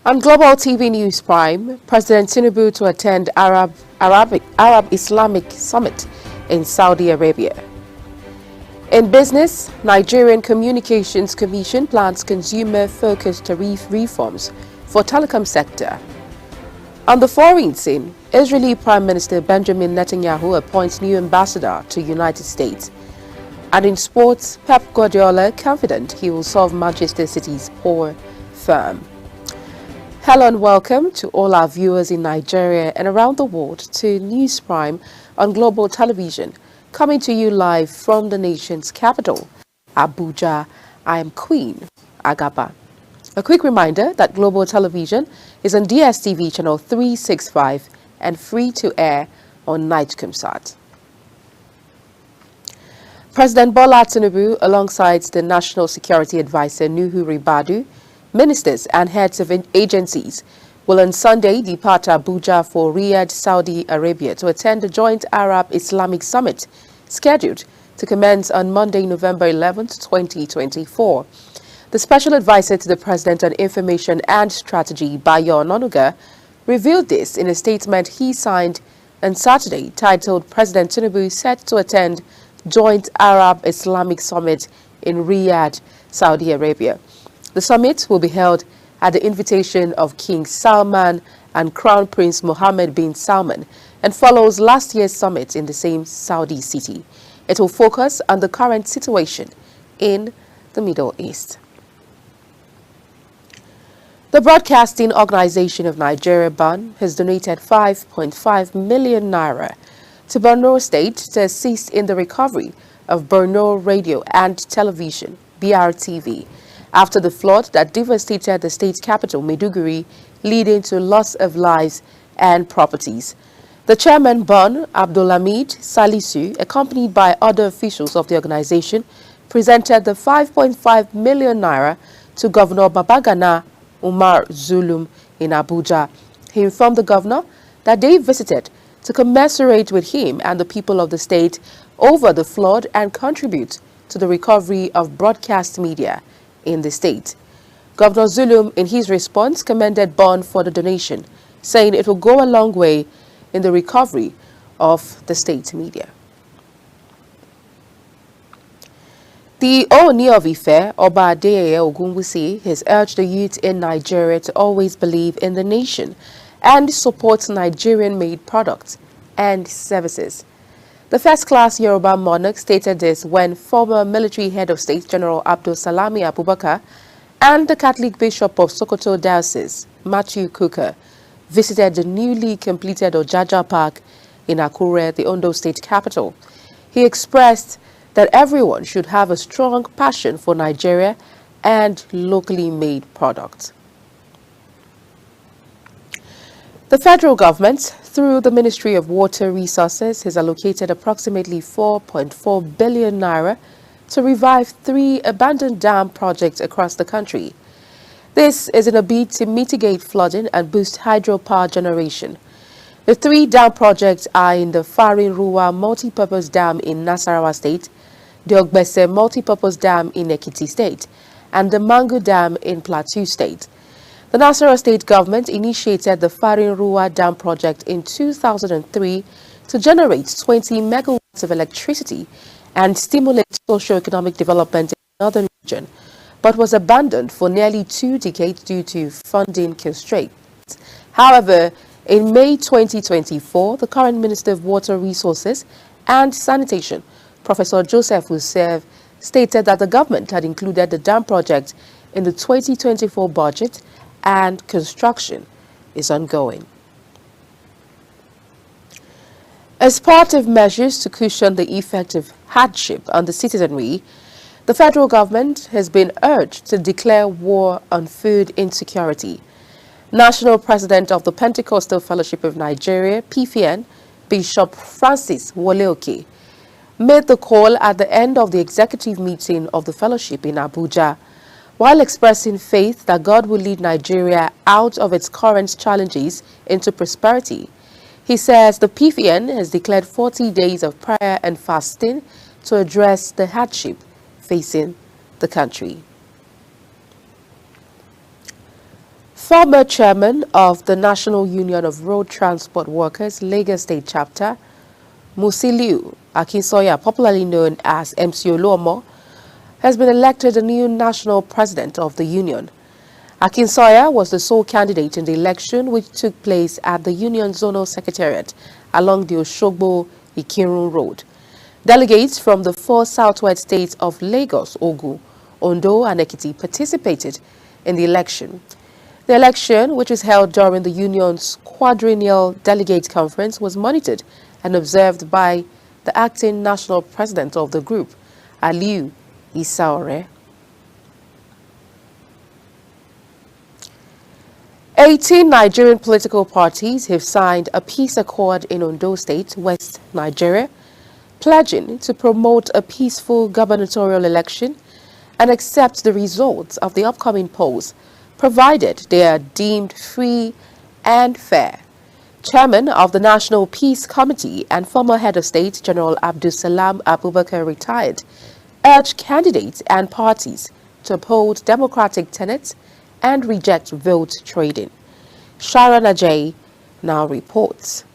On Global TV News Prime, President Tinubu to attend Arab Islamic Summit in Saudi Arabia. In business, Nigerian Communications Commission plans consumer-focused tariff reforms for telecom sector. On the foreign scene, Israeli Prime Minister Benjamin Netanyahu appoints new ambassador to United States. And in sports, Pep Guardiola confident he will solve Manchester City's poor firm. Hello and welcome to all our viewers in Nigeria and around the world to News Prime on Global Television, coming to you live from the nation's capital, Abuja. I am Queen Agaba. A quick reminder that Global Television is on DSTV channel 365 and free to air on Nightcomsat. President Bola Tinubu, alongside the National Security Advisor Nuhu Ribadu, ministers and heads of agencies, will on Sunday depart Abuja for Riyadh, Saudi Arabia to attend the joint Arab Islamic Summit scheduled to commence on Monday, November 11, 2024. The special advisor to the President on Information and Strategy, Bayo Ononuga, revealed this in a statement he signed on Saturday titled President Tinubu set to attend joint Arab Islamic Summit in Riyadh, Saudi Arabia. The summit will be held at the invitation of King Salman and Crown Prince Mohammed bin Salman and follows last year's summit in the same Saudi city. It will focus on the current situation in the Middle East. The Broadcasting Organization of Nigeria, BON, has donated 5.5 million naira to Borno State to assist in the recovery of Borno Radio and Television, BRTV, after the flood that devastated the state capital, Maiduguri, leading to loss of lives and properties. The chairman, BON, Abdulhamid Salisu, accompanied by other officials of the organization, presented the 5.5 million naira to Governor Babagana Umar Zulum in Abuja. He informed the governor that they visited to commiserate with him and the people of the state over the flood and contribute to the recovery of broadcast media in the state. Governor Zulum, in his response, commended BON for the donation, saying it will go a long way in the recovery of the state media. The Ooni of Ife, Oba Adeyeye Ogunwusi, has urged the youth in Nigeria to always believe in the nation and support Nigerian-made products and services. The first-class Yoruba monarch stated this when former military head of state General Abdul Salami Abubakar and the Catholic Bishop of Sokoto Diocese, Matthew Kuka, visited the newly completed Ojaja Park in Akure, the Ondo state capital. He expressed that everyone should have a strong passion for Nigeria and locally made products. The federal government, through the Ministry of Water Resources, has allocated approximately 4.4 billion naira to revive 3 abandoned dam projects across the country. This is in a bid to mitigate flooding and boost hydropower generation. The 3 dam projects are in the Farin Ruwa Multipurpose Dam in Nasarawa State, the Ogbese Multipurpose Dam in Ekiti State, and the Mangu Dam in Plateau State. The Nasarawa state government initiated the Farin Ruwa Dam project in 2003 to generate 20 megawatts of electricity and stimulate socio-economic development in the northern region, but was abandoned for nearly 2 decades due to funding constraints. However, in May 2024, the current Minister of Water Resources and Sanitation, Professor Joseph Usev, stated that the government had included the dam project in the 2024 budget and construction is ongoing. As part of measures to cushion the effect of hardship on the citizenry, the federal government has been urged to declare war on food insecurity. National President of the Pentecostal Fellowship of Nigeria, PFN, Bishop Francis Woleoke, made the call at the end of the executive meeting of the fellowship in Abuja. While expressing faith that God will lead Nigeria out of its current challenges into prosperity, he says the PFN has declared 40 days of prayer and fasting to address the hardship facing the country. Former chairman of the National Union of Road Transport Workers, Lagos State Chapter, Musiliu Akinsoya, popularly known as MC Oluomo, has been elected the new national president of the union. Akinsoya was the sole candidate in the election, which took place at the Union Zonal Secretariat along the Osogbo-Ikirun Road. Delegates from the four southwest states of Lagos, Ogun, Ondo, and Ekiti participated in the election. The election, which was held during the union's quadrennial delegate conference, was monitored and observed by the acting national president of the group, Aliu Isaore. 18 Nigerian political parties have signed a peace accord in Ondo State, West Nigeria, pledging to promote a peaceful gubernatorial election and accept the results of the upcoming polls, provided they are deemed free and fair. Chairman of the National Peace Committee and former head of state, General Abdulsalam Abubakar, retired, urged candidates and parties to uphold democratic tenets and reject vote trading. Sharon Ajay now reports.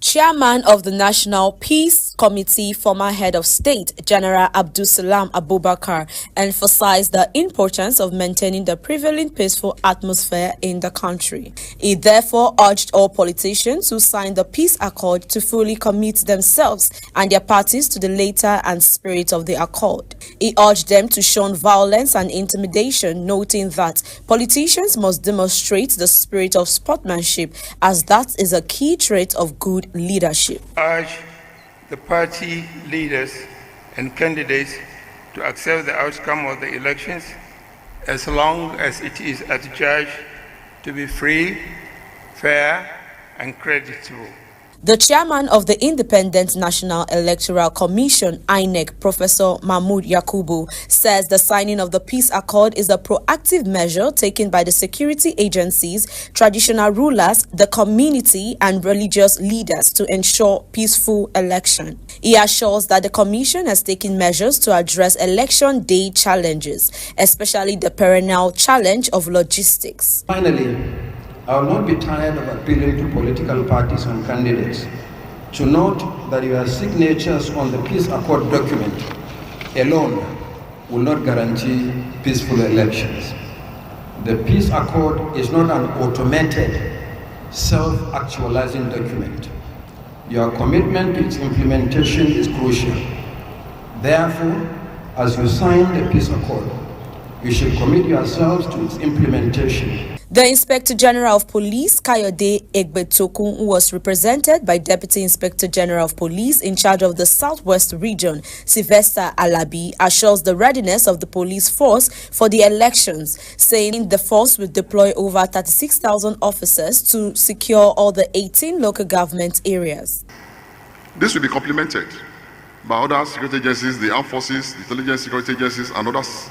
Chairman of the National Peace Committee, former head of state, General Abdulsalam Abubakar, emphasized the importance of maintaining the prevailing peaceful atmosphere in the country. He therefore urged all politicians who signed the peace accord to fully commit themselves and their parties to the letter and spirit of the accord. He urged them to shun violence and intimidation, noting that politicians must demonstrate the spirit of sportsmanship, as that is a key trait of good leadership. Urge the party leaders and candidates to accept the outcome of the elections as long as it is adjudged to be free, fair, and creditable. The chairman of the Independent National Electoral Commission, INEC, Professor Mahmood Yakubu, says the signing of the peace accord is a proactive measure taken by the security agencies, traditional rulers, the community, and religious leaders to ensure peaceful election. He assures that the commission has taken measures to address election day challenges, especially the perennial challenge of logistics. Finally, I will not be tired of appealing to political parties and candidates to note that your signatures on the peace accord document alone will not guarantee peaceful elections. The peace accord is not an automated, self-actualizing document. Your commitment to its implementation is crucial. Therefore, as you sign the peace accord, you should commit yourselves to its implementation. The Inspector General of Police, Kayode Egbetokun, who was represented by Deputy Inspector General of Police in charge of the Southwest Region, Sylvester Alabi, assures the readiness of the police force for the elections, saying the force will deploy over 36,000 officers to secure all the 18 local government areas. This will be complemented by other security agencies, the armed forces, the intelligence security agencies, and others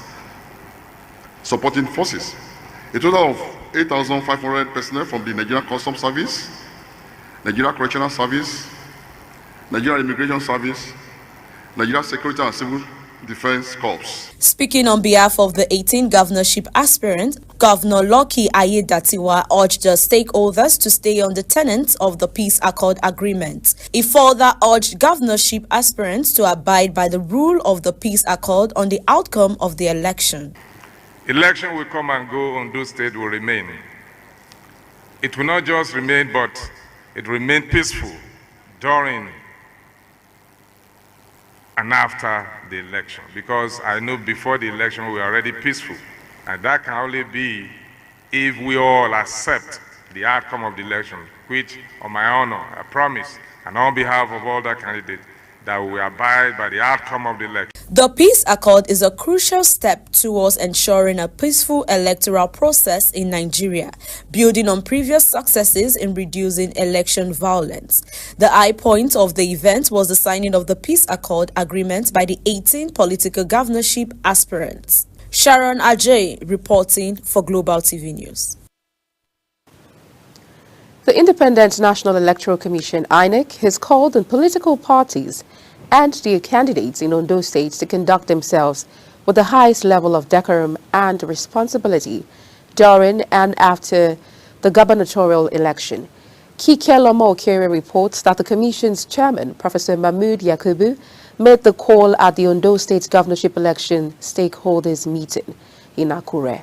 supporting forces. A total of 8,500 personnel from the Nigerian Customs Service, Nigeria Correctional Service, Nigeria Immigration Service, Nigeria Security and Civil Defense Corps. Speaking on behalf of the 18 governorship aspirants, Governor Lucky Ayedatiwa urged the stakeholders to stay on the tenets of the peace accord agreement. He further urged governorship aspirants to abide by the rule of the peace accord on the outcome of the election. Election will come and go, Ondo State will remain. It will not just remain, but it will remain peaceful during and after the election. Because I know before the election we are already peaceful. And that can only be if we all accept the outcome of the election, which on my honor, I promise, and on behalf of all the candidates, that we will abide by the outcome of the election. The peace accord is a crucial step towards ensuring a peaceful electoral process in Nigeria, building on previous successes in reducing election violence. The high point of the event was the signing of the peace accord agreement by the 18 political governorship aspirants. Sharon Ajay reporting for Global TV News. The Independent National Electoral Commission, INEC, has called on political parties and their candidates in Ondo State to conduct themselves with the highest level of decorum and responsibility during and after the gubernatorial election. Kike Loma-Okere reports that the Commission's chairman, Professor Mahmood Yakubu, made the call at the Ondo State governorship election stakeholders meeting in Akure.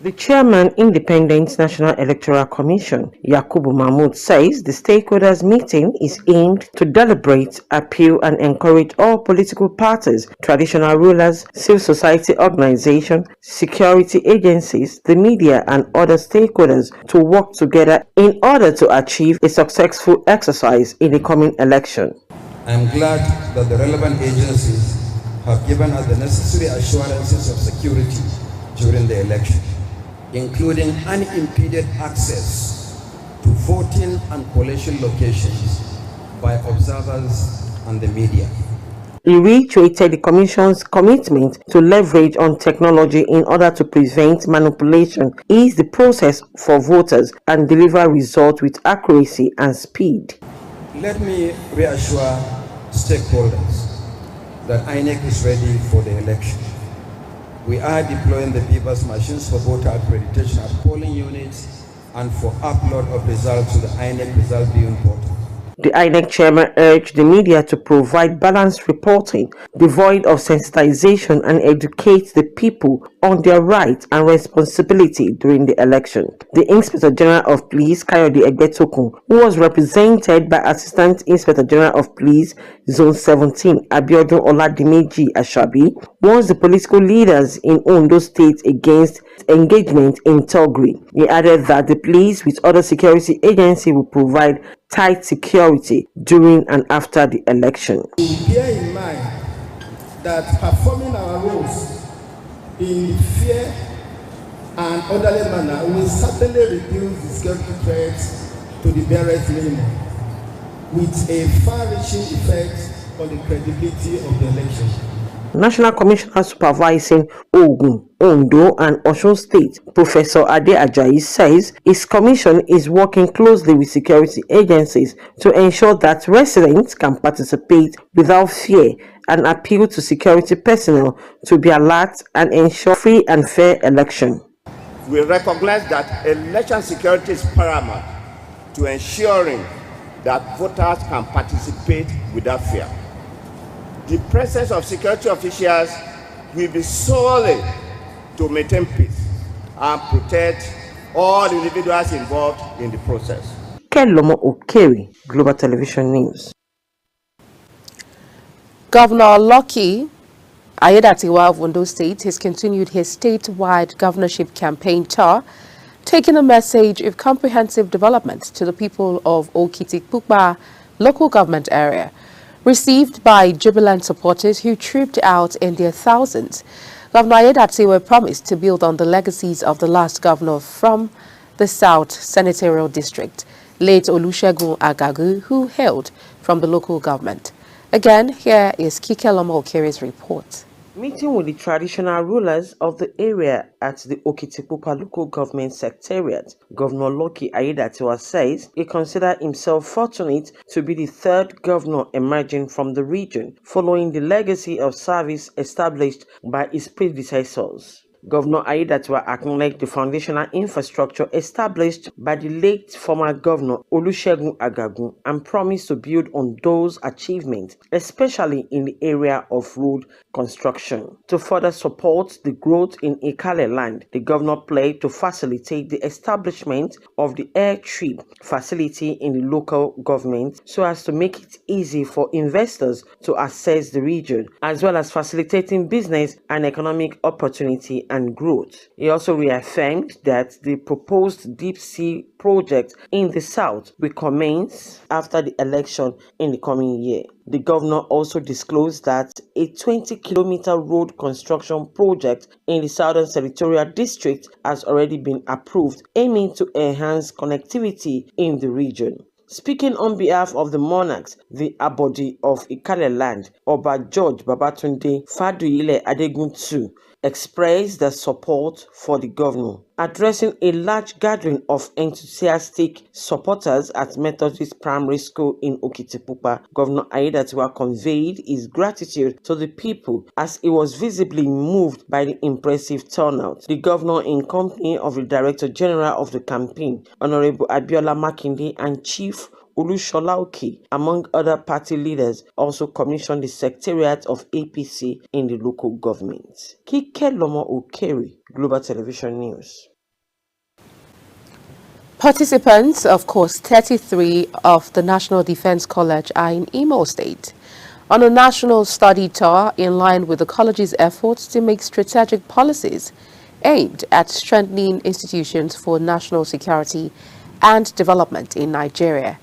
The chairman, Independent National Electoral Commission, Yakubu Mahmood, says the stakeholders meeting is aimed to deliberate, appeal and encourage all political parties, traditional rulers, civil society organizations, security agencies, the media and other stakeholders to work together in order to achieve a successful exercise in the coming election. I am glad that the relevant agencies have given us the necessary assurances of security during the election, including unimpeded access to voting and collation locations by observers and the media. He reiterated the Commission's commitment to leverage on technology in order to prevent manipulation, ease the process for voters, and deliver results with accuracy and speed. Let me reassure stakeholders that INEC is ready for the election. We are deploying the BVAS machines for voter accreditation at polling units and for upload of results to the INEC result viewing portal. The INEC chairman urged the media to provide balanced reporting, devoid of sensitization, and educate the people on their rights and responsibility during the election. The Inspector General of Police, Kayode Egbetokun, who was represented by Assistant Inspector General of Police, Zone 17, Abiodun Oladimeji Ashabi, warns the political leaders in Ondo State against engagement in thuggery. He added that the police with other security agencies will provide tight security during and after the election. Bear in mind that performing our roles in fair and orderly manner will certainly reduce the security threats to the barest minimum, with a far-reaching effect on the credibility of the election. National Commissioner supervising Ogun, Ondo and Osun State, Professor Ade Ajayi, says his commission is working closely with security agencies to ensure that residents can participate without fear and appeal to security personnel to be alert and ensure free and fair election. We recognize that election security is paramount to ensuring that voters can participate without fear. The presence of security officials will be solely to maintain peace and protect all individuals involved in the process. Kike Loma-Okere, Global Television News. Governor Lucky Aiyedatiwa of Ondo State has continued his statewide governorship campaign tour, taking a message of comprehensive development to the people of Okitikpupa local government area. Received by jubilant supporters who trooped out in their thousands, Governor Aiyedatiwa promised to build on the legacies of the last governor from the South Senatorial District, late Olusegun Agagu, who hailed from the local government. Again, here is Kike Loma-Okere's report. Meeting with the traditional rulers of the area at the Okitikpupa local government secretariat, Governor Lucky Aiyedatiwa says he considers himself fortunate to be the third governor emerging from the region, following the legacy of service established by his predecessors. Governor Aiyedatiwa acknowledged the foundational infrastructure established by the late former governor Olusegun Agagu and promised to build on those achievements, especially in the area of road construction. To further support the growth in Ikale land, the governor pledged to facilitate the establishment of the airstrip facility in the local government so as to make it easy for investors to access the region, as well as facilitating business and economic opportunity and growth. He also reaffirmed that the proposed deep sea project in the south will commence after the election in the coming year. The governor also disclosed that a 20-kilometer road construction project in the Southern Senatorial District has already been approved, aiming to enhance connectivity in the region. Speaking on behalf of the monarchs, the Abodi of Ikale land, Oba George Babatunde Faduyile Adeguntu expressed their support for the governor. Addressing a large gathering of enthusiastic supporters at Methodist Primary School in Okitipupa, Governor Aiyedatiwa conveyed his gratitude to the people as he was visibly moved by the impressive turnout. The governor, in company of the Director General of the campaign, Honorable Abiola Makinde, and Chief Olushola Oke, among other party leaders, also commissioned the Secretariat of APC in the local government. Kike Lomo Okere, Global Television News. Participants of course 33 of the National Defense College are in Imo State on a national study tour in line with the college's efforts to make strategic policies aimed at strengthening institutions for national security and development in Nigeria.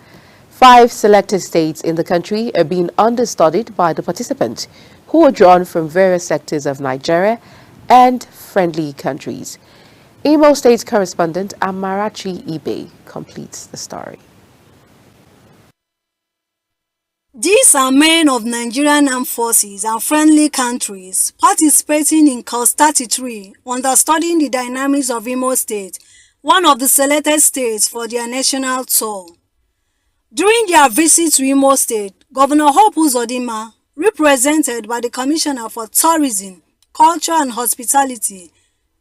5 selected states in the country are being understudied by the participants, who are drawn from various sectors of Nigeria and friendly countries. Imo State correspondent Amarachi Ibe completes the story. These are men of Nigerian armed forces and friendly countries participating in Course 33, understudying the dynamics of Imo State, one of the selected states for their national tour. During their visit to Imo State, Governor Hope Uzodinma, represented by the Commissioner for Tourism, Culture and Hospitality,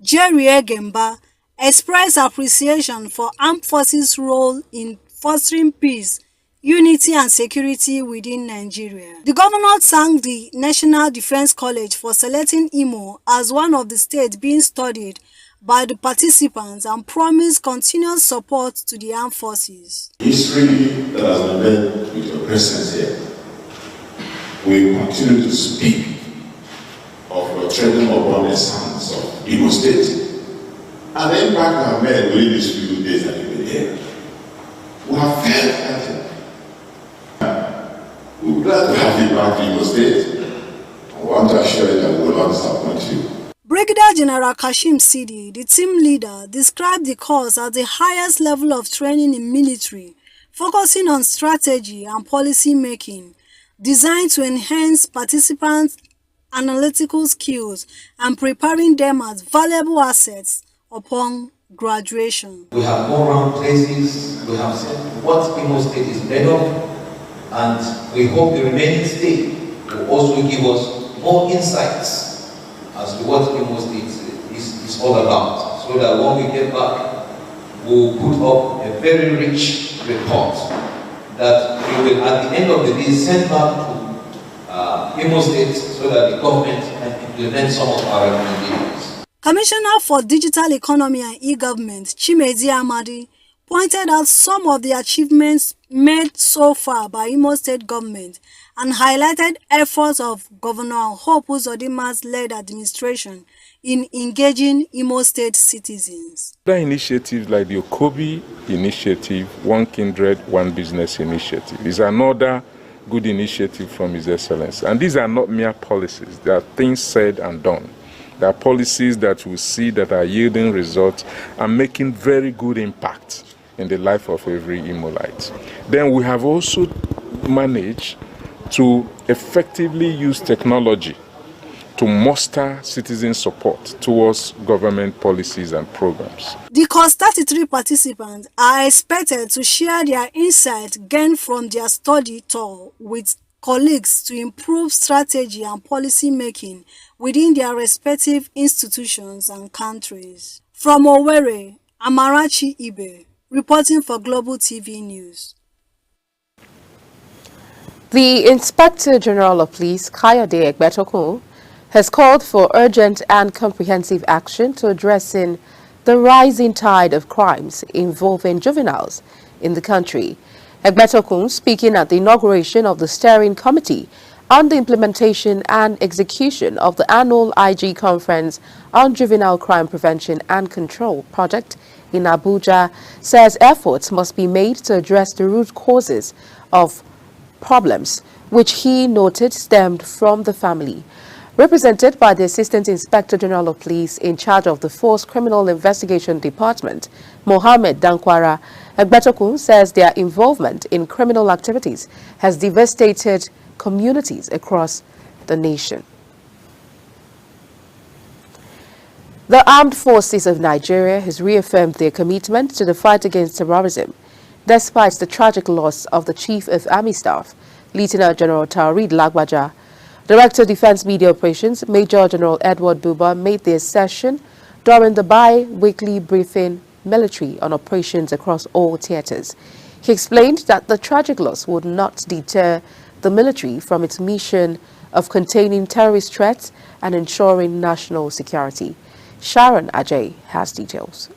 Jerry Egemba, expressed appreciation for armed forces' role in fostering peace, unity and security within Nigeria. The governor thanked the National Defense College for selecting Imo as one of the states being studied by the participants and promised continuous support to the armed forces. History that has been made with your presence here, we continue to speak of your treading upon the sands of Imo State and the impact we have made within these few days that you've been here. We have felt that we're glad to have you back to Imo State. I want to assure you that we will not disappoint you. Brigadier General Kashim Sidi, the team leader, described the course as the highest level of training in military, focusing on strategy and policy making, designed to enhance participants' analytical skills and preparing them as valuable assets upon graduation. We have gone around places, we have seen what Imo State is made of, and we hope the remaining state will also give us more insights as to what Imo State is all about, so that when we get back, we'll put up a very rich report that we will, at the end of the day, send back to Imo State so that the government can implement some of our recommendations. Commissioner for Digital Economy and E-Government, Chimezi Amadi, pointed out some of the achievements made so far by Imo State government and highlighted efforts of Governor Hope Uzodinma's led administration in engaging Imo State citizens. Other initiatives like the Okobi initiative, One Kindred, One Business initiative, is another good initiative from His Excellency. And these are not mere policies, they are things said and done. There are policies that we see that are yielding results and making very good impact in the life of every Imolite. Then we have also managed to effectively use technology to muster citizen support towards government policies and programs. The Course 33 participants are expected to share their insights gained from their study tour with colleagues to improve strategy and policy making within their respective institutions and countries. From Owerri, Amarachi Ibe, reporting for Global TV News. The Inspector General of Police, Kayode Egbetokun, has called for urgent and comprehensive action to addressing the rising tide of crimes involving juveniles in the country. Egbetokun, speaking at the inauguration of the Steering Committee on the implementation and execution of the annual IG Conference on Juvenile Crime Prevention and Control project in Abuja, says efforts must be made to address the root causes of problems, which he noted stemmed from the family. Represented by the Assistant Inspector General of Police in charge of the Force Criminal Investigation Department, Mohammed Dankwara, Egbetokun says their involvement in criminal activities has devastated communities across the nation. The Armed Forces of Nigeria has reaffirmed their commitment to the fight against terrorism, despite the tragic loss of the Chief of Army Staff, Lieutenant General Taoreed Lagbaja. Director of Defense Media Operations, Major General Edward Buba, made the assertion during the bi-weekly briefing military on operations across all theaters. He explained that the tragic loss would not deter the military from its mission of containing terrorist threats and ensuring national security. Sharon Ajay has details.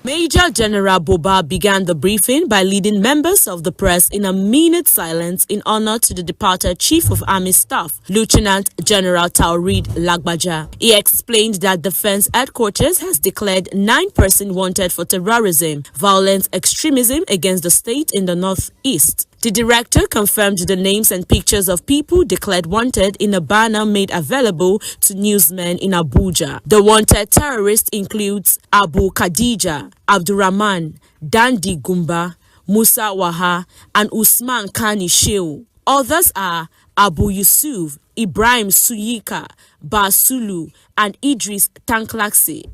Major General Buba began the briefing by leading members of the press in a minute silence in honor to the departed Chief of Army Staff, Lieutenant General Taoreed Lagbaja. He explained that Defense Headquarters has declared 9 persons wanted for terrorism, violent extremism against the state in the northeast. The director confirmed the names and pictures of people declared wanted in a banner made available to newsmen in Abuja. The wanted terrorist includes Abu Khadija, Abdurrahman, Dandi Gumba, Musa Waha, and Usman Kani Shehu. Others are Abu Yusuf, Ibrahim Suyika, Basulu, and Idris Tanklaksi.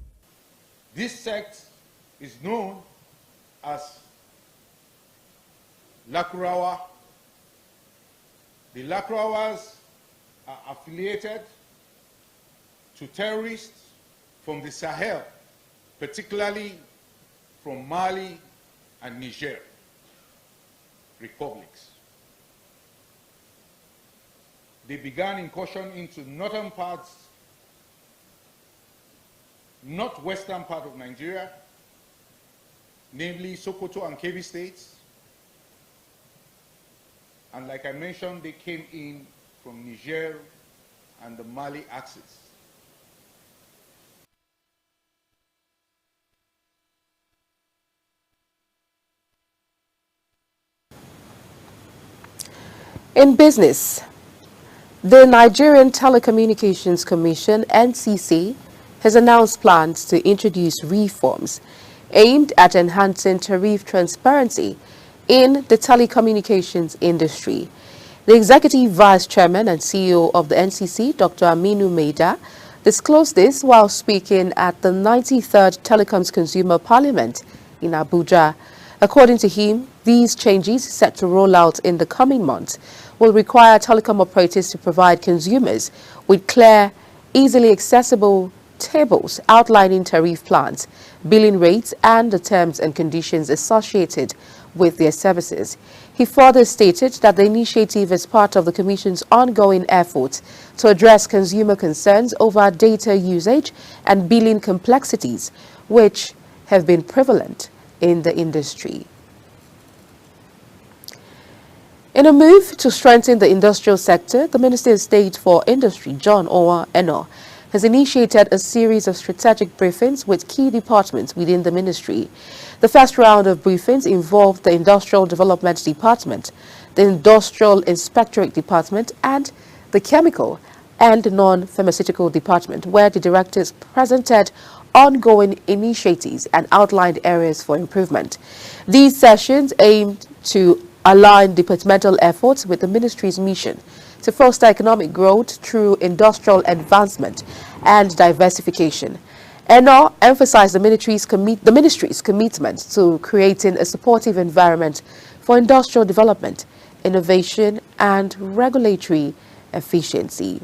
This sect is known as Lakurawa. The Lakurawas are affiliated to terrorists from the Sahel, particularly from Mali and Niger republics. They began incursion into northwestern part of Nigeria, namely Sokoto and Kebbi states. And like I mentioned, they came in from Niger and the Mali axis. In business, the Nigerian Telecommunications Commission, NCC, has announced plans to introduce reforms aimed at enhancing tariff transparency in the telecommunications industry. The Executive Vice Chairman and CEO of the NCC, Dr. Aminu Maida, disclosed this while speaking at the 93rd Telecoms Consumer Parliament in Abuja. According to him, these changes set to roll out in the coming months will require telecom operators to provide consumers with clear, easily accessible tables outlining tariff plans, billing rates, and the terms and conditions associated with their services. He further stated that the initiative is part of the Commission's ongoing efforts to address consumer concerns over data usage and billing complexities, which have been prevalent in the industry. In a move to strengthen the industrial sector, the Minister of State for Industry, John Owa Eno, has initiated a series of strategic briefings with key departments within the ministry. The first round of briefings involved the Industrial Development Department, the Industrial Inspectorate Department, and the Chemical and Non-Pharmaceutical Department, where the directors presented ongoing initiatives and outlined areas for improvement. These sessions aimed to align departmental efforts with the ministry's mission to foster economic growth through industrial advancement and diversification. Eno emphasized the ministry's commitment to creating a supportive environment for industrial development, innovation, and regulatory efficiency.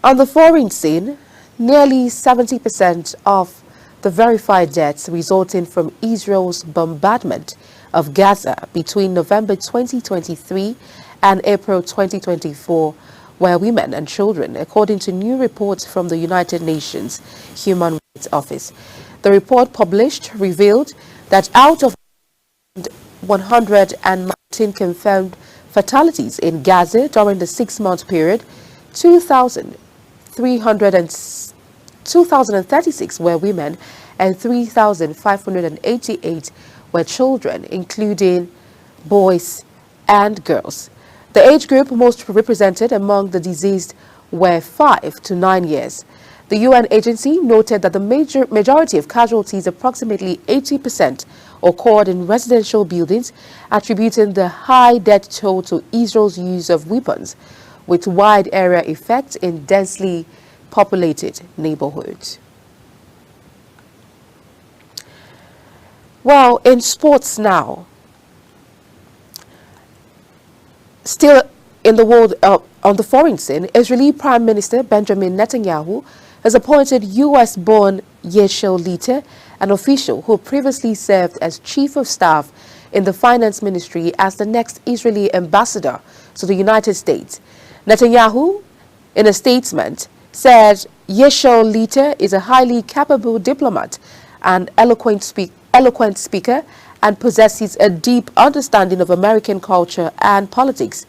On the foreign scene, nearly 70% of the verified deaths resulting from Israel's bombardment of Gaza between November 2023 and April 2024 were women and children, according to new reports from the United Nations Human Rights Office. The report published revealed that out of 119 confirmed fatalities in Gaza during the 6-month period, 2,036 were women and 3,588 were children, including boys and girls. The age group most represented among the deceased were 5 to 9 years. The UN agency noted that the majority of casualties, approximately 80%, occurred in residential buildings, attributing the high death toll to Israel's use of weapons with wide area effects in densely populated neighborhoods. Well, in sports now, still in the world on the foreign scene, Israeli Prime Minister Benjamin Netanyahu has appointed U.S.-born Yeshel Leiter, an official who previously served as chief of staff in the finance ministry, as the next Israeli ambassador to the United States. Netanyahu, in a statement, said Yeshel Leiter is a highly capable diplomat and eloquent speaker and possesses a deep understanding of American culture and politics.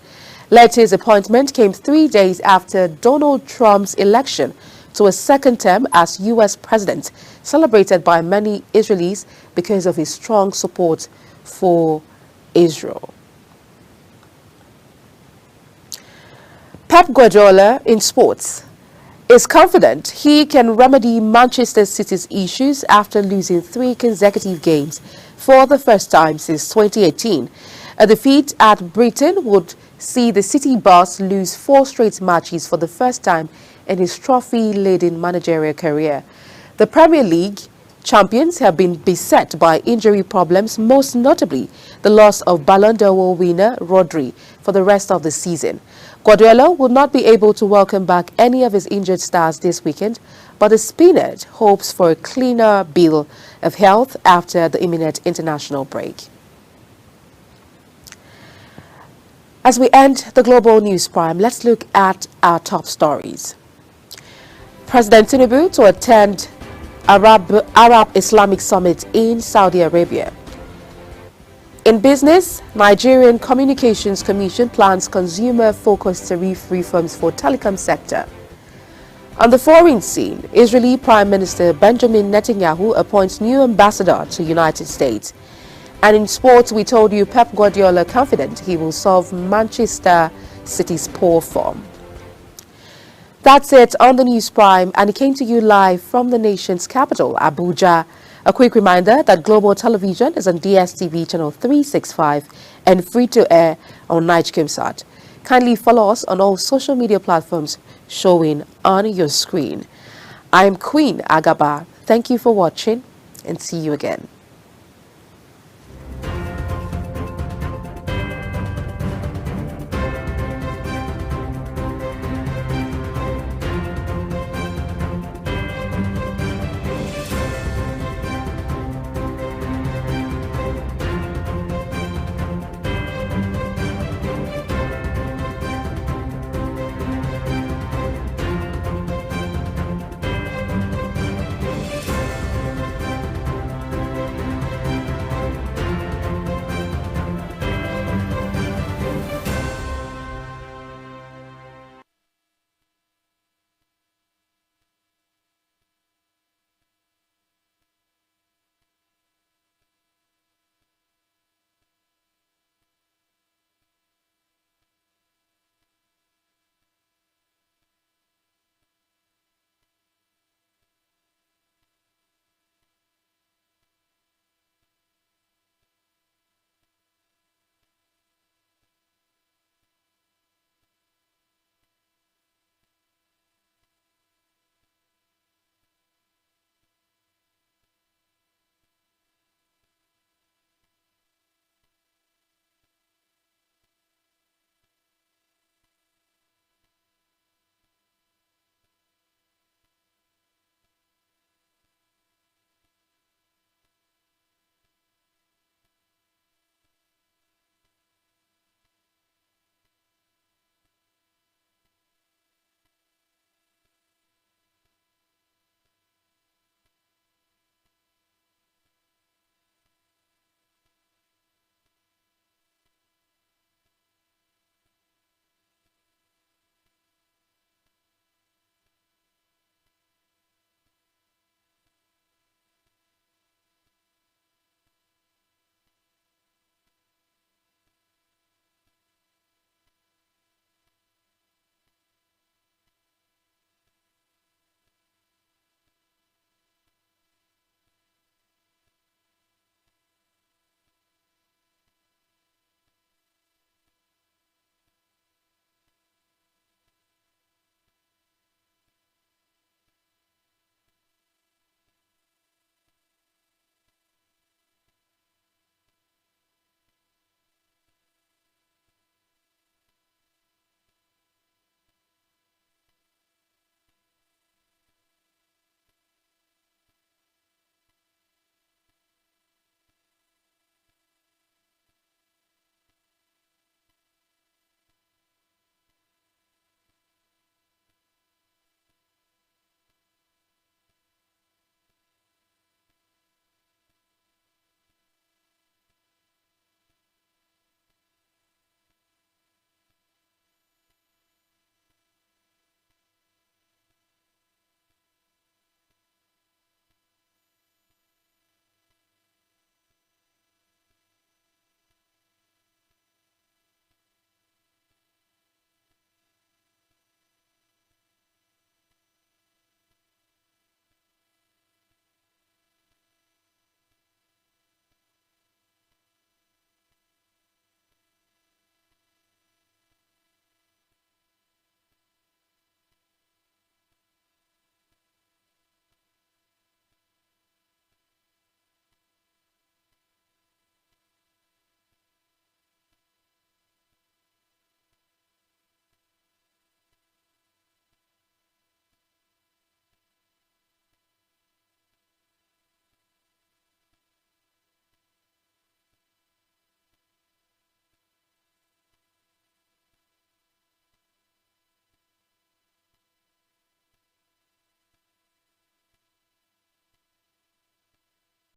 Leiter's appointment came 3 days after Donald Trump's election to a second term as U.S. president, celebrated by many Israelis because of his strong support for Israel. Pep Guardiola in sports is confident he can remedy Manchester City's issues after losing 3 consecutive games for the first time since 2018. A defeat at Brighton would see the City boss lose 4 straight matches for the first time in his trophy-laden managerial career. The Premier League champions have been beset by injury problems, most notably the loss of Ballon d'Or winner Rodri for the rest of the season. Guardiola will not be able to welcome back any of his injured stars this weekend, but the Spaniard hopes for a cleaner bill of health after the imminent international break. As we end the Global News Prime, let's look at our top stories. President Tinubu to attend Arab Islamic Summit in Saudi Arabia. In business, Nigerian Communications Commission plans consumer-focused tariff reforms for telecom sector. On the foreign scene, Israeli Prime Minister Benjamin Netanyahu appoints new ambassador to United States. And in sports, we told you Pep Guardiola confident he will solve Manchester City's poor form. That's it on the News Prime, and it came to you live from the nation's capital, Abuja. A quick reminder that Global Television is on DSTV channel 365 and free to air on NigeComSat. Kindly follow us on all social media platforms showing on your screen. I'm Queen Agaba. Thank you for watching and see you again.